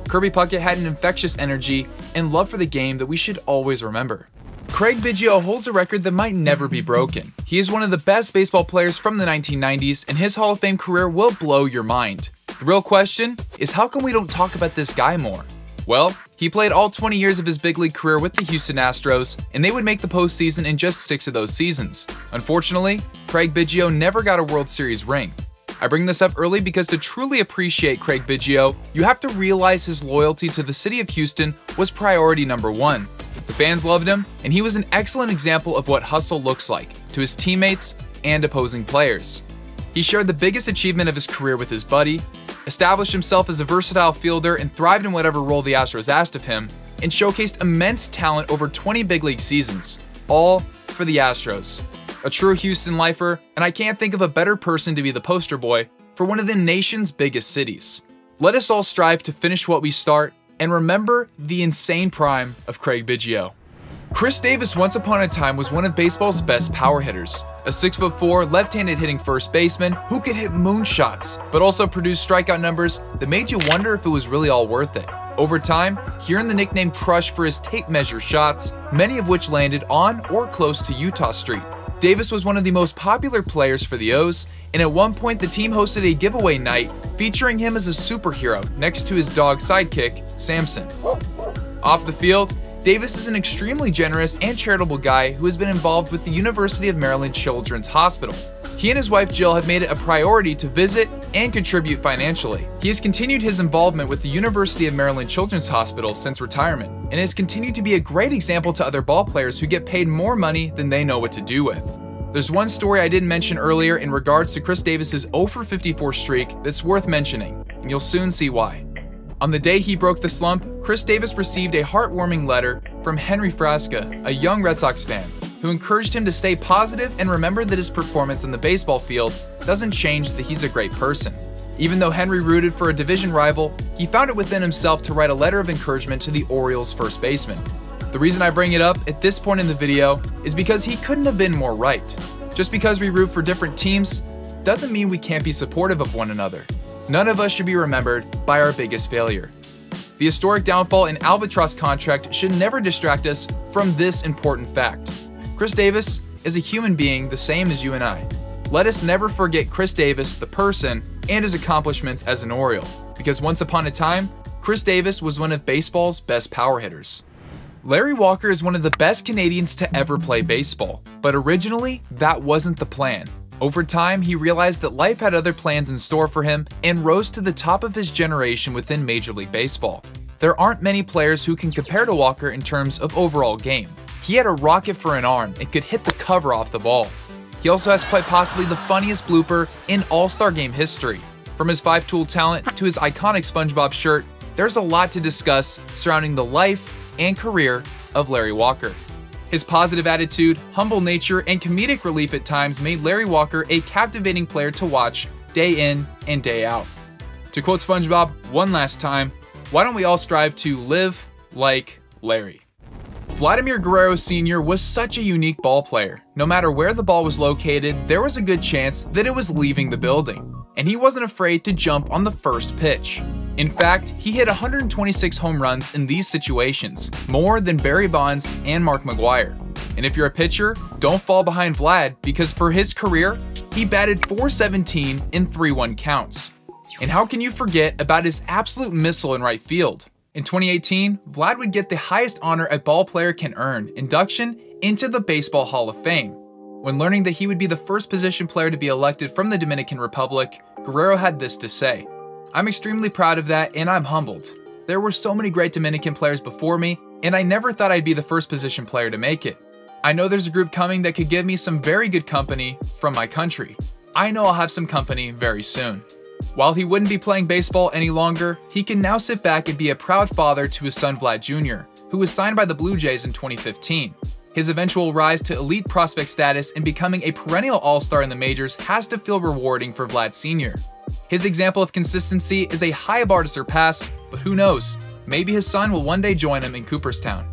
Kirby Puckett had an infectious energy and love for the game that we should always remember. Craig Biggio holds a record that might never be broken. He is one of the best baseball players from the 1990s, and his Hall of Fame career will blow your mind. The real question is, how come we don't talk about this guy more? Well, he played all 20 years of his big league career with the Houston Astros, and they would make the postseason in just 6 of those seasons. Unfortunately, Craig Biggio never got a World Series ring. I bring this up early because to truly appreciate Craig Biggio, you have to realize his loyalty to the city of Houston was priority number one. The fans loved him, and he was an excellent example of what hustle looks like to his teammates and opposing players. He shared the biggest achievement of his career with his buddy, established himself as a versatile fielder and thrived in whatever role the Astros asked of him, and showcased immense talent over 20 big league seasons, all for the Astros. A true Houston lifer, and I can't think of a better person to be the poster boy for one of the nation's biggest cities. Let us all strive to finish what we start and remember the insane prime of Craig Biggio. Chris Davis once upon a time was one of baseball's best power hitters. A 6'4", left-handed hitting first baseman who could hit moonshots, but also produce strikeout numbers that made you wonder if it was really all worth it. Over time, he earned the nickname Crush for his tape measure shots, many of which landed on or close to Utah Street. Davis was one of the most popular players for the O's, and at one point the team hosted a giveaway night featuring him as a superhero next to his dog sidekick, Samson. Off the field, Davis is an extremely generous and charitable guy who has been involved with the University of Maryland Children's Hospital. He and his wife Jill have made it a priority to visit and contribute financially. He has continued his involvement with the University of Maryland Children's Hospital since retirement, and has continued to be a great example to other ball players who get paid more money than they know what to do with. There's one story I didn't mention earlier in regards to Chris Davis's 0 for 54 streak that's worth mentioning, and you'll soon see why. On the day he broke the slump, Chris Davis received a heartwarming letter from Henry Frasca, a young Red Sox fan, who encouraged him to stay positive and remember that his performance on the baseball field doesn't change that he's a great person. Even though Henry rooted for a division rival, he found it within himself to write a letter of encouragement to the Orioles' first baseman. The reason I bring it up at this point in the video is because he couldn't have been more right. Just because we root for different teams doesn't mean we can't be supportive of one another. None of us should be remembered by our biggest failure. The historic downfall in Albatross contract should never distract us from this important fact. Chris Davis is a human being the same as you and I. Let us never forget Chris Davis, the person, and his accomplishments as an Oriole, because once upon a time, Chris Davis was one of baseball's best power hitters. Larry Walker is one of the best Canadians to ever play baseball, but originally, that wasn't the plan. Over time, he realized that life had other plans in store for him and rose to the top of his generation within Major League Baseball. There aren't many players who can compare to Walker in terms of overall game. He had a rocket for an arm and could hit the cover off the ball. He also has quite possibly the funniest blooper in All-Star Game history. From his 5-tool talent to his iconic SpongeBob shirt, there's a lot to discuss surrounding the life and career of Larry Walker. His positive attitude, humble nature, and comedic relief at times made Larry Walker a captivating player to watch day in and day out. To quote SpongeBob one last time, why don't we all strive to live like Larry? Vladimir Guerrero Sr. was such a unique ball player. No matter where the ball was located, there was a good chance that it was leaving the building, and he wasn't afraid to jump on the first pitch. In fact, he hit 126 home runs in these situations, more than Barry Bonds and Mark McGwire. And if you're a pitcher, don't fall behind Vlad, because for his career, he batted .417 in 3-1 counts. And how can you forget about his absolute missile in right field? In 2018, Vlad would get the highest honor a ball player can earn, induction into the Baseball Hall of Fame. When learning that he would be the first position player to be elected from the Dominican Republic, Guerrero had this to say: "I'm extremely proud of that, and I'm humbled. There were so many great Dominican players before me, and I never thought I'd be the first position player to make it. I know there's a group coming that could give me some very good company from my country. I know I'll have some company very soon." While he wouldn't be playing baseball any longer, he can now sit back and be a proud father to his son Vlad Jr., who was signed by the Blue Jays in 2015. His eventual rise to elite prospect status and becoming a perennial all-star in the majors has to feel rewarding for Vlad Sr. His example of consistency is a high bar to surpass, but who knows, maybe his son will one day join him in Cooperstown.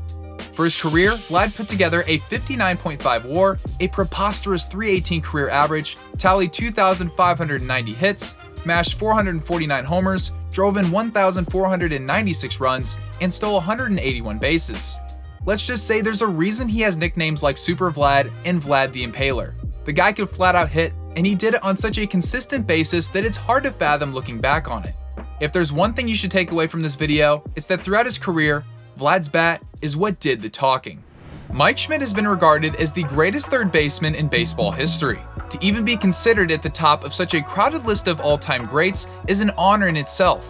For his career, Vlad put together a 59.5 WAR, a preposterous .318 career average, tallied 2,590 hits, smashed 449 homers, drove in 1,496 runs, and stole 181 bases. Let's just say there's a reason he has nicknames like Super Vlad and Vlad the Impaler. The guy could flat out hit, and he did it on such a consistent basis that it's hard to fathom looking back on it. If there's one thing you should take away from this video, it's that throughout his career, Vlad's bat is what did the talking. Mike Schmidt has been regarded as the greatest third baseman in baseball history. To even be considered at the top of such a crowded list of all-time greats is an honor in itself.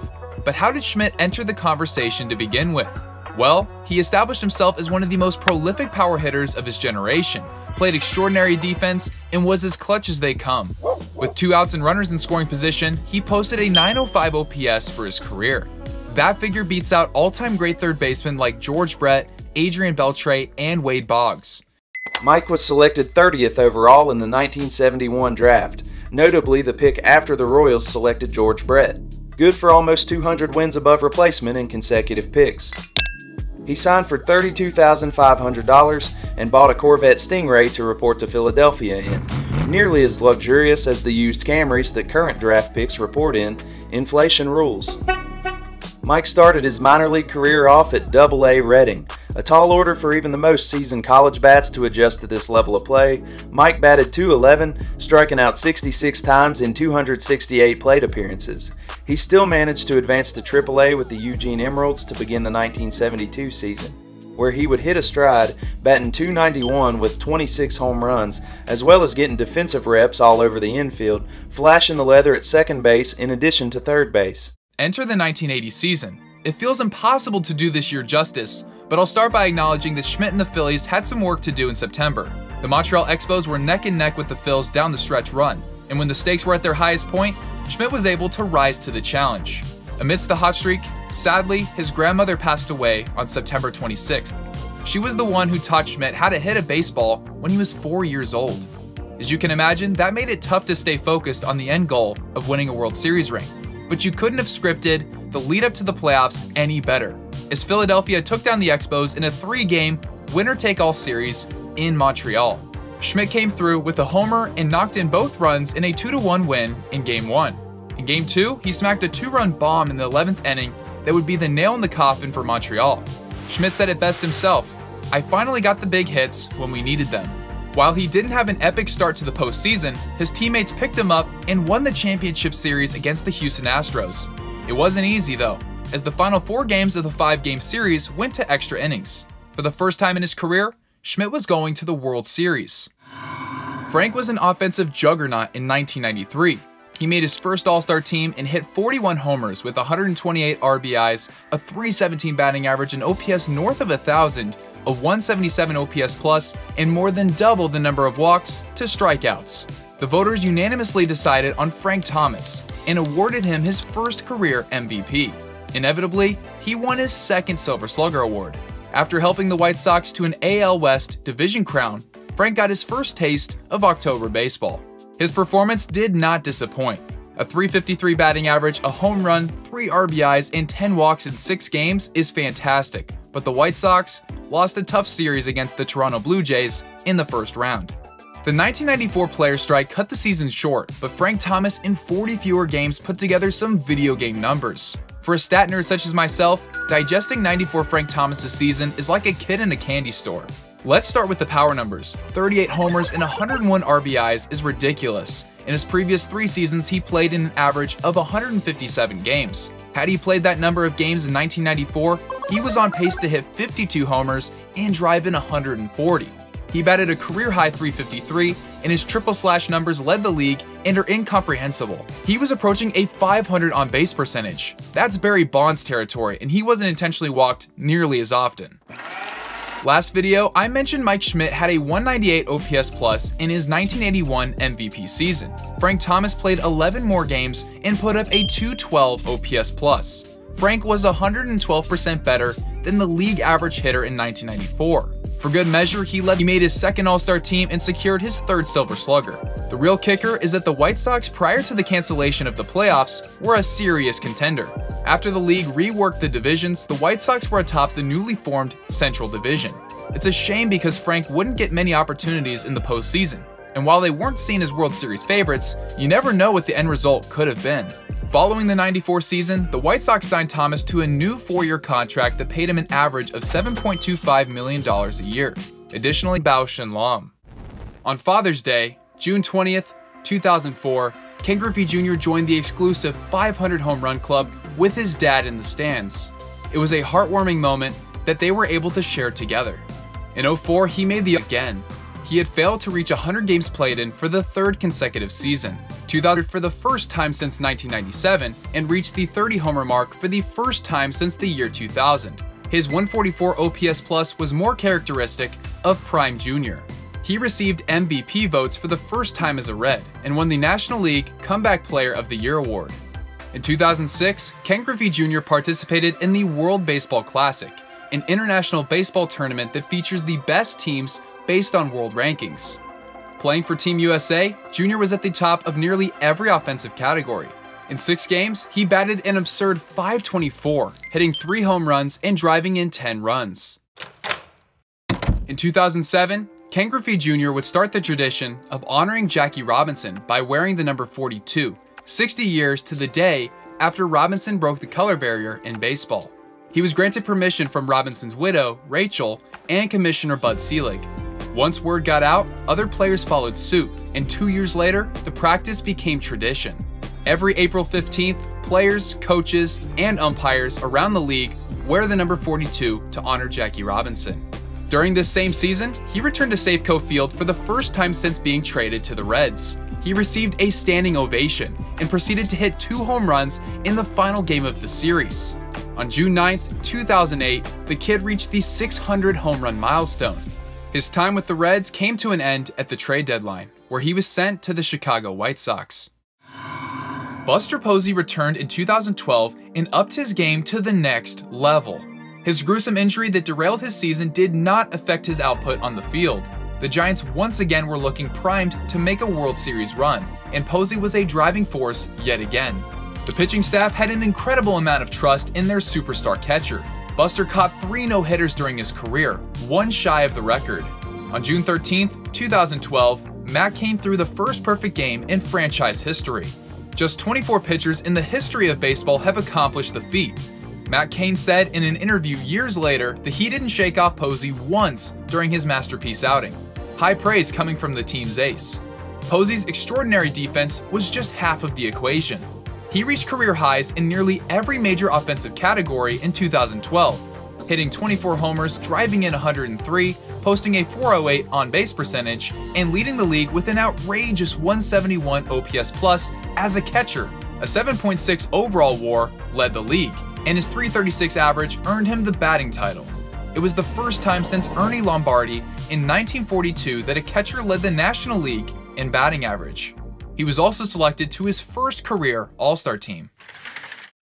But how did Schmidt enter the conversation to begin with? Well, he established himself as one of the most prolific power hitters of his generation, played extraordinary defense, and was as clutch as they come. With 2 outs and runners in scoring position, he posted a .905 OPS for his career. That figure beats out all-time great third basemen like George Brett, Adrian Beltre, and Wade Boggs. Mike was selected 30th overall in the 1971 draft, notably the pick after the Royals selected George Brett. Good for almost 200 wins above replacement in consecutive picks. He signed for $32,500 and bought a Corvette Stingray to report to Philadelphia in, nearly as luxurious as the used Camrys that current draft picks report in. Inflation rules. Mike started his minor league career off at Double-A Reading, a tall order for even the most seasoned college bats to adjust to this level of play. Mike batted .211, striking out 66 times in 268 plate appearances. He still managed to advance to Triple-A with the Eugene Emeralds to begin the 1972 season, where he would hit a stride, batting .291 with 26 home runs, as well as getting defensive reps all over the infield, flashing the leather at second base in addition to third base. Enter the 1980 season. It feels impossible to do this year justice, but I'll start by acknowledging that Schmidt and the Phillies had some work to do in September. The Montreal Expos were neck and neck with the Phils down the stretch run, and when the stakes were at their highest point, Schmidt was able to rise to the challenge. Amidst the hot streak, sadly, his grandmother passed away on September 26th. She was the one who taught Schmidt how to hit a baseball when he was 4 years old. As you can imagine, that made it tough to stay focused on the end goal of winning a World Series ring. But you couldn't have scripted the lead up to the playoffs any better, as Philadelphia took down the Expos in a 3-game winner-take-all series in Montreal. Schmidt came through with a homer and knocked in both runs in a 2-1 win in Game 1. In Game 2, he smacked a 2-run bomb in the 11th inning that would be the nail in the coffin for Montreal. Schmidt said it best himself: "I finally got the big hits when we needed them." While he didn't have an epic start to the postseason, his teammates picked him up and won the championship series against the Houston Astros. It wasn't easy though, as the final 4 games of the 5-game series went to extra innings. For the first time in his career, Schmidt was going to the World Series. Frank was an offensive juggernaut in 1993. He made his first All-Star team and hit 41 homers with 128 RBIs, a .317 batting average, an OPS north of 1,000, a .177 OPS plus, and more than double the number of walks to strikeouts. The voters unanimously decided on Frank Thomas and awarded him his first career MVP. Inevitably, he won his second Silver Slugger award. After helping the White Sox to an AL West division crown, Frank got his first taste of October baseball. His performance did not disappoint. A .353 batting average, a home run, 3 RBIs, and 10 walks in 6 games is fantastic, but the White Sox lost a tough series against the Toronto Blue Jays in the first round. The 1994 player strike cut the season short, but Frank Thomas in 40 fewer games put together some video game numbers. For a stat nerd such as myself, digesting 94 Frank Thomas's season is like a kid in a candy store. Let's start with the power numbers. 38 homers and 101 RBIs is ridiculous. In his previous 3 seasons, he played in an average of 157 games. Had he played that number of games in 1994, he was on pace to hit 52 homers and drive in 140. He batted a career-high .353, and his triple-slash numbers led the league and are incomprehensible. He was approaching a .500 on-base percentage. That's Barry Bonds territory, and he wasn't intentionally walked nearly as often. Last video, I mentioned Mike Schmidt had a 198 OPS plus in his 1981 MVP season. Frank Thomas played 11 more games and put up a 212 OPS plus. Frank was 112% better than the league average hitter in 1994. For good measure, he made his second All-Star team and secured his 3rd Silver Slugger. The real kicker is that the White Sox, prior to the cancellation of the playoffs, were a serious contender. After the league reworked the divisions, the White Sox were atop the newly formed Central Division. It's a shame because Frank wouldn't get many opportunities in the postseason, and while they weren't seen as World Series favorites, you never know what the end result could have been. Following the 94 season, the White Sox signed Thomas to a new 4-year contract that paid him an average of $7.25 million a year. Additionally, Bausch and Lomb. On Father's Day, June 20th, 2004, Ken Griffey Jr. joined the exclusive 500 home run club with his dad in the stands. It was a heartwarming moment that they were able to share together. In 2004, he made the again. He had failed to reach 100 games played in for the 3rd consecutive season, 2000 for the first time since 1997, and reached the 30 homer mark for the first time since the year 2000. His 144 OPS plus was more characteristic of Prime Jr. He received MVP votes for the first time as a Red, and won the National League Comeback Player of the Year award. In 2006, Ken Griffey Jr. participated in the World Baseball Classic, an international baseball tournament that features the best teams based on world rankings. Playing for Team USA, Jr. was at the top of nearly every offensive category. In 6 games, he batted an absurd .524, hitting 3 home runs and driving in 10 runs. In 2007, Ken Griffey Jr. would start the tradition of honoring Jackie Robinson by wearing the number 42, 60 years to the day after Robinson broke the color barrier in baseball. He was granted permission from Robinson's widow, Rachel, and Commissioner Bud Selig. Once word got out, other players followed suit, and 2 years later, the practice became tradition. Every April 15th, players, coaches, and umpires around the league wear the number 42 to honor Jackie Robinson. During this same season, he returned to Safeco Field for the first time since being traded to the Reds. He received a standing ovation and proceeded to hit 2 home runs in the final game of the series. On June 9th, 2008, the kid reached the 600 home run milestone. His time with the Reds came to an end at the trade deadline, where he was sent to the Chicago White Sox. Buster Posey returned in 2012 and upped his game to the next level. His gruesome injury that derailed his season did not affect his output on the field. The Giants once again were looking primed to make a World Series run, and Posey was a driving force yet again. The pitching staff had an incredible amount of trust in their superstar catcher. Buster caught 3 no-hitters during his career, 1 shy of the record. On June 13th, 2012, Matt Cain threw the first perfect game in franchise history. Just 24 pitchers in the history of baseball have accomplished the feat. Matt Cain said in an interview years later that he didn't shake off Posey once during his masterpiece outing. High praise coming from the team's ace. Posey's extraordinary defense was just half of the equation. He reached career highs in nearly every major offensive category in 2012, hitting 24 homers, driving in 103, posting a .408 on-base percentage, and leading the league with an outrageous 171 OPS plus as a catcher. A 7.6 overall WAR led the league, and his .336 average earned him the batting title. It was the first time since Ernie Lombardi in 1942 that a catcher led the National League in batting average. He was also selected to his first career All-Star team.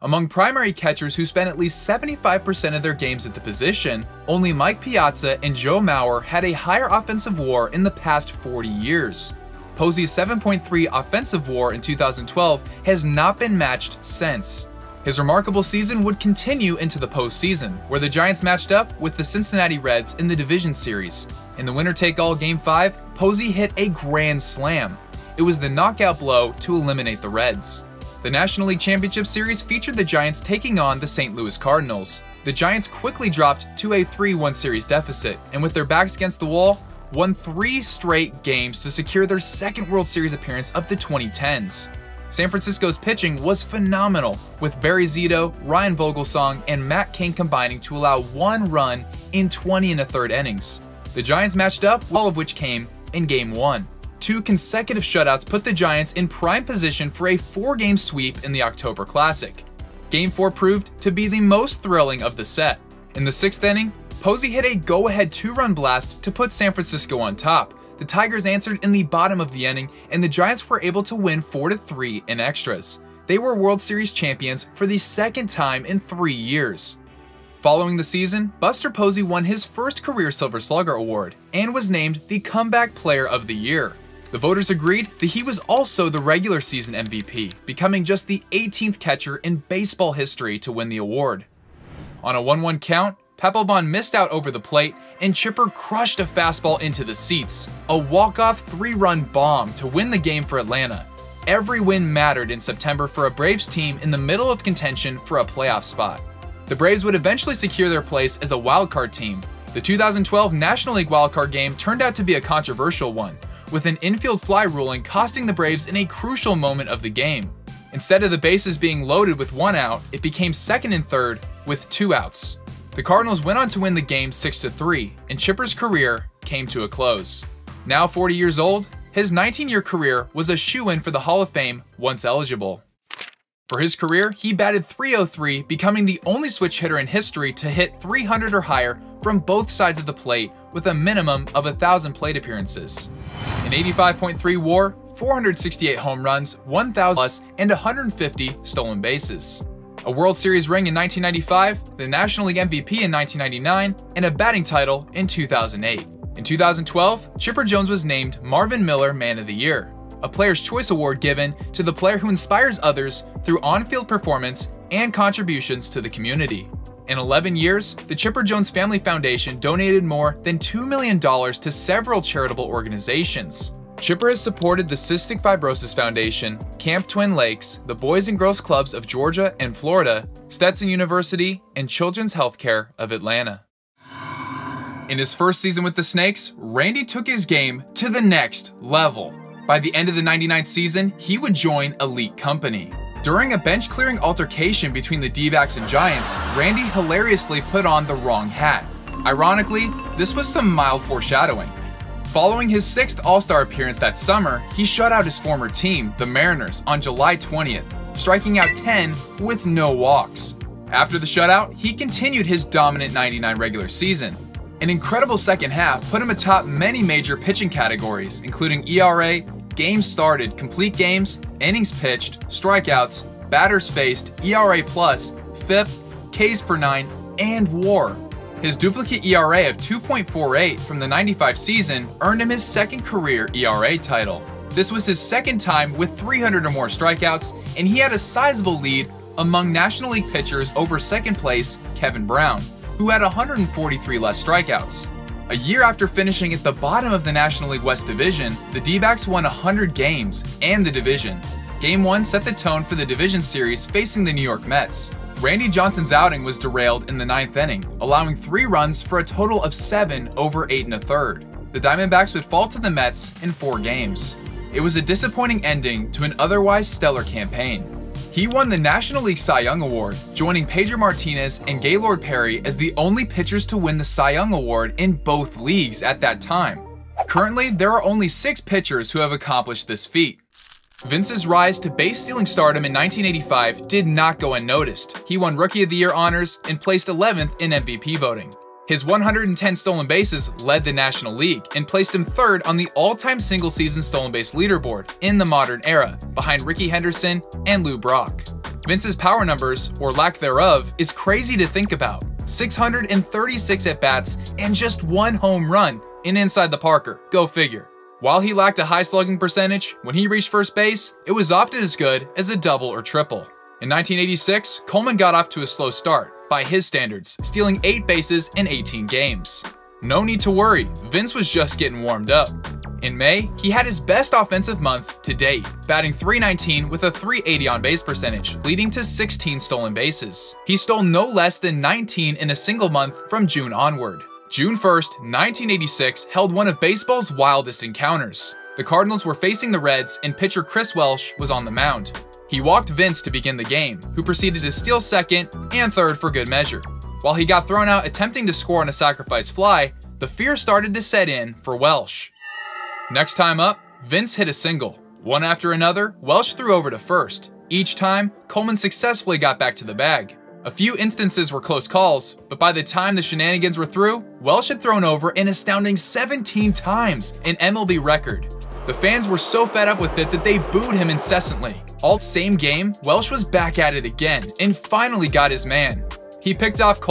Among primary catchers who spent at least 75% of their games at the position, only Mike Piazza and Joe Mauer had a higher offensive WAR in the past 40 years. Posey's 7.3 offensive WAR in 2012 has not been matched since. His remarkable season would continue into the postseason, where the Giants matched up with the Cincinnati Reds in the division series. In the winner-take-all Game 5, Posey hit a grand slam. It was the knockout blow to eliminate the Reds. The National League Championship Series featured the Giants taking on the St. Louis Cardinals. The Giants quickly dropped to a 3-1 series deficit, and with their backs against the wall, won 3 straight games to secure their second World Series appearance of the 2010s. San Francisco's pitching was phenomenal, with Barry Zito, Ryan Vogelsong, and Matt Cain combining to allow 1 run in 20 1/3 innings. The Giants matched up, all of which came in Game 1. 2 consecutive shutouts put the Giants in prime position for a 4-game sweep in the October Classic. Game 4 proved to be the most thrilling of the set. In the 6th inning, Posey hit a go-ahead 2-run blast to put San Francisco on top. The Tigers answered in the bottom of the inning, and the Giants were able to win 4-3 in extras. They were World Series champions for the 2nd time in 3 years. Following the season, Buster Posey won his first career Silver Slugger award and was named the Comeback Player of the Year. The voters agreed that he was also the regular season MVP, becoming just the 18th catcher in baseball history to win the award. On a 1-1 count, Papelbon missed out over the plate, and Chipper crushed a fastball into the seats. A walk-off 3-run bomb to win the game for Atlanta. Every win mattered in September for a Braves team in the middle of contention for a playoff spot. The Braves would eventually secure their place as a wildcard team. The 2012 National League wildcard game turned out to be a controversial one, with an infield fly ruling costing the Braves in a crucial moment of the game. Instead of the bases being loaded with 1 out, it became 2nd and 3rd with 2 outs. The Cardinals went on to win the game 6-3, and Chipper's career came to a close. Now 40 years old, his 19-year career was a shoo-in for the Hall of Fame once eligible. For his career, he batted .303, becoming the only switch hitter in history to hit 300 or higher from both sides of the plate with a minimum of 1,000 plate appearances. An 85.3 WAR, 468 home runs, 1,000 plus, and 150 stolen bases. A World Series ring in 1995, the National League MVP in 1999, and a batting title in 2008. In 2012, Chipper Jones was named Marvin Miller Man of the Year, a Player's Choice Award given to the player who inspires others through on-field performance and contributions to the community. In 11 years, the Chipper Jones Family Foundation donated more than $2 million to several charitable organizations. Chipper has supported the Cystic Fibrosis Foundation, Camp Twin Lakes, the Boys and Girls Clubs of Georgia and Florida, Stetson University, and Children's Healthcare of Atlanta. In his first season with the Snakes, Randy took his game to the next level. By the end of the '99 season, he would join elite company. During a bench-clearing altercation between the D-backs and Giants, Randy hilariously put on the wrong hat. Ironically, this was some mild foreshadowing. Following his 6th All-Star appearance that summer, he shut out his former team, the Mariners, on July 20th, striking out 10 with no walks. After the shutout, he continued his dominant '99 regular season. An incredible second half put him atop many major pitching categories, including ERA, games started, complete games, innings pitched, strikeouts, batters faced, ERA+, FIP, Ks per 9, and WAR. His duplicate ERA of 2.48 from the '95 season earned him his 2nd career ERA title. This was his 2nd time with 300 or more strikeouts, and he had a sizable lead among National League pitchers over 2nd place Kevin Brown, who had 143 less strikeouts. A year after finishing at the bottom of the National League West Division, the D-backs won 100 games and the division. Game 1 set the tone for the division series facing the New York Mets. Randy Johnson's outing was derailed in the 9th inning, allowing 3 runs for a total of 7 over 8 1/3. The Diamondbacks would fall to the Mets in 4 games. It was a disappointing ending to an otherwise stellar campaign. He won the National League Cy Young Award, joining Pedro Martinez and Gaylord Perry as the only pitchers to win the Cy Young Award in both leagues at that time. Currently, there are only 6 pitchers who have accomplished this feat. Vince's rise to base-stealing stardom in 1985 did not go unnoticed. He won Rookie of the Year honors and placed 11th in MVP voting. His 110 stolen bases led the National League and placed him 3rd on the all-time single-season stolen base leaderboard in the modern era, behind Rickey Henderson and Lou Brock. Vince's power numbers, or lack thereof, is crazy to think about. 636 at-bats and just 1 home run in Inside the Parker. Go figure. While he lacked a high slugging percentage, when he reached first base, it was often as good as a double or triple. In 1986, Coleman got off to a slow start, by his standards, stealing 8 bases in 18 games. No need to worry, Vince was just getting warmed up. In May, he had his best offensive month to date, batting .319 with a .380 on-base percentage, leading to 16 stolen bases. He stole no less than 19 in a single month from June onward. June 1st, 1986 held one of baseball's wildest encounters. The Cardinals were facing the Reds and pitcher Chris Welsh was on the mound. He walked Vince to begin the game, who proceeded to steal second and third for good measure. While he got thrown out attempting to score on a sacrifice fly, the fear started to set in for Welsh. Next time up, Vince hit a single. One after another, Welsh threw over to first. Each time, Coleman successfully got back to the bag. A few instances were close calls, but by the time the shenanigans were through, Welsh had thrown over an astounding 17 times, an MLB record. The fans were so fed up with it that they booed him incessantly. All same game, Welsh was back at it again and finally got his man. He picked off Coleman